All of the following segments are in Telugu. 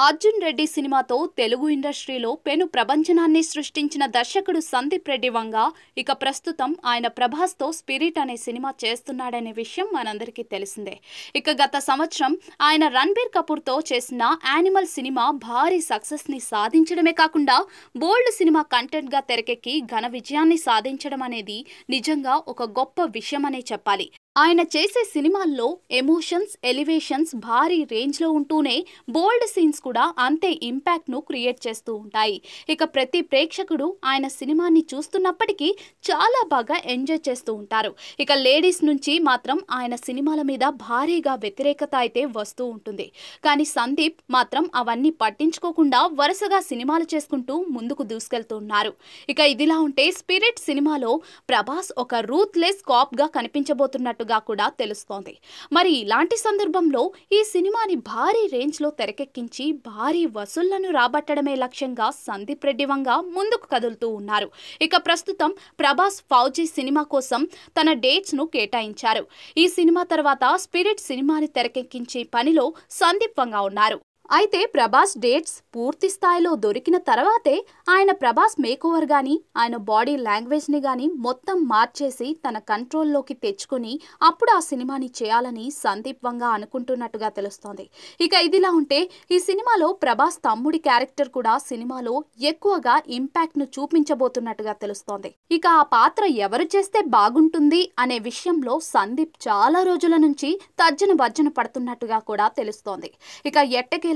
అర్జున్ రెడ్డి సినిమాతో తెలుగు ఇండస్ట్రీలో పెను ప్రపంచనాన్ని సృష్టించిన దర్శకుడు సందీప్ రెడ్డి వంగ ఇక ప్రస్తుతం ఆయన ప్రభాస్తో స్పిరిట్ అనే సినిమా చేస్తున్నాడనే విషయం మనందరికీ తెలిసిందే. ఇక గత సంవత్సరం ఆయన రణబీర్ కపూర్తో చేసిన యానిమల్ సినిమా భారీ సక్సెస్ ని సాధించడమే కాకుండా బోల్డ్ సినిమా కంటెంట్ గా తెరకెక్కి ఘన విజయాన్ని సాధించడం అనేది నిజంగా ఒక గొప్ప విషయమనే చెప్పాలి. ఆయన చేసే సినిమాల్లో ఎమోషన్స్, ఎలివేషన్స్ భారీ రేంజ్లో ఉంటూనే బోల్డ్ సీన్స్ కూడా అంతే ఇంపాక్ట్ను క్రియేట్ చేస్తూ ఉంటాయి. ఇక ప్రతి ప్రేక్షకుడు ఆయన సినిమాని చూస్తున్నప్పటికీ చాలా బాగా ఎంజాయ్ చేస్తూ ఉంటారు. ఇక లేడీస్ నుంచి మాత్రం ఆయన సినిమాల మీద భారీగా వ్యతిరేకత అయితే వస్తూ ఉంటుంది. కానీ సందీప్ మాత్రం అవన్నీ పట్టించుకోకుండా వరుసగా సినిమాలు చేసుకుంటూ ముందుకు దూసుకెళ్తున్నారు. ఇక ఇదిలా ఉంటే స్పిరిట్ సినిమాలో ప్రభాస్ ఒక రూత్లెస్ కాప్ గా కనిపించబోతున్నట్టుగా కూడా తెలుస్తోంది. మరి ఇలాంటి సందర్భంలో ఈ సినిమాని భారీ రేంజ్ లో తెరకెక్కించి భారీ వసూళ్లను రాబట్టడమే లక్ష్యంగా సందీప్ రెడ్డి వంగ ముందుకు కదులుతూ ఉన్నారు. ఇక ప్రస్తుతం ప్రభాస్ ఫౌజీ సినిమా కోసం తన డేట్స్ ను కేటాయించారు. ఈ సినిమా తర్వాత స్పిరిట్ సినిమాని తెరకెక్కించే పనిలో సందీప్ వంగ ఉన్నారు. అయితే ప్రభాస్ డేట్స్ పూర్తి స్థాయిలో దొరికిన తర్వాతే ఆయన ప్రభాస్ మేకోవర్ గాని ఆయన బాడీ లాంగ్వేజ్ ని గాని మొత్తం మార్చేసి తన కంట్రోల్లోకి తెచ్చుకుని అప్పుడు ఆ సినిమాని చేయాలని సందీప్ వంగ అనుకుంటున్నట్టుగా తెలుస్తోంది. ఇక ఇదిలా ఉంటే ఈ సినిమాలో ప్రభాస్ తమ్ముడి క్యారెక్టర్ కూడా సినిమాలో ఎక్కువగా ఇంపాక్ట్ ను చూపించబోతున్నట్టుగా తెలుస్తోంది. ఇక ఆ పాత్ర ఎవరు చేస్తే బాగుంటుంది అనే విషయంలో సందీప్ చాలా రోజుల నుంచి తర్జన భర్జన పడుతున్నట్టుగా కూడా తెలుస్తోంది. ఇక ఎట్టకేల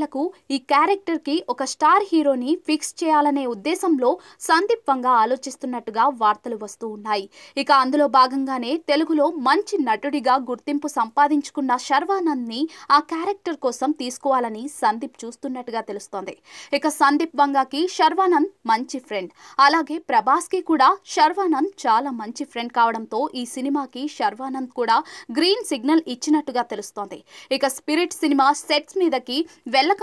ఈ క్యారెక్టర్ కి ఒక స్టార్ హీరోని ఫిక్స్ చేయాలనే ఉద్దేశంలో సందీప్ వంగ ఆలోచిస్తున్నట్టుగా వార్తలు వస్తూ ఉన్నాయి. ఇక అందులో భాగంగానే తెలుగులో మంచి నటుడిగా గుర్తింపు సంపాదించుకున్న శర్వానంద్ ని ఆ క్యారెక్టర్ కోసం తీసుకోవాలని సందీప్ చూస్తున్నట్టుగా తెలుస్తోంది. ఇక సందీప్ వంగకి శర్వానంద్ మంచి ఫ్రెండ్, అలాగే ప్రభాస్ కి కూడా శర్వానంద్ చాలా మంచి ఫ్రెండ్ కావడంతో ఈ సినిమాకి శర్వానంద్ కూడా గ్రీన్ సిగ్నల్ ఇచ్చినట్టుగా తెలుస్తోంది. ఇక స్పిరిట్ సినిమా సెట్స్ మీదకి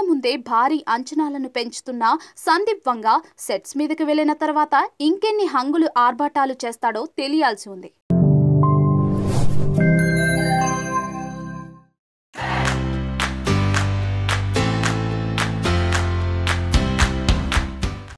ముందే భారీ అంచనాలను పెంచుతున్న సందీప్ వంగ సెట్స్ మీదకి వెళ్లిన తర్వాత ఇంకెన్ని హంగులు ఆర్భాటాలు చేస్తాడో తెలియాల్సి ఉంది.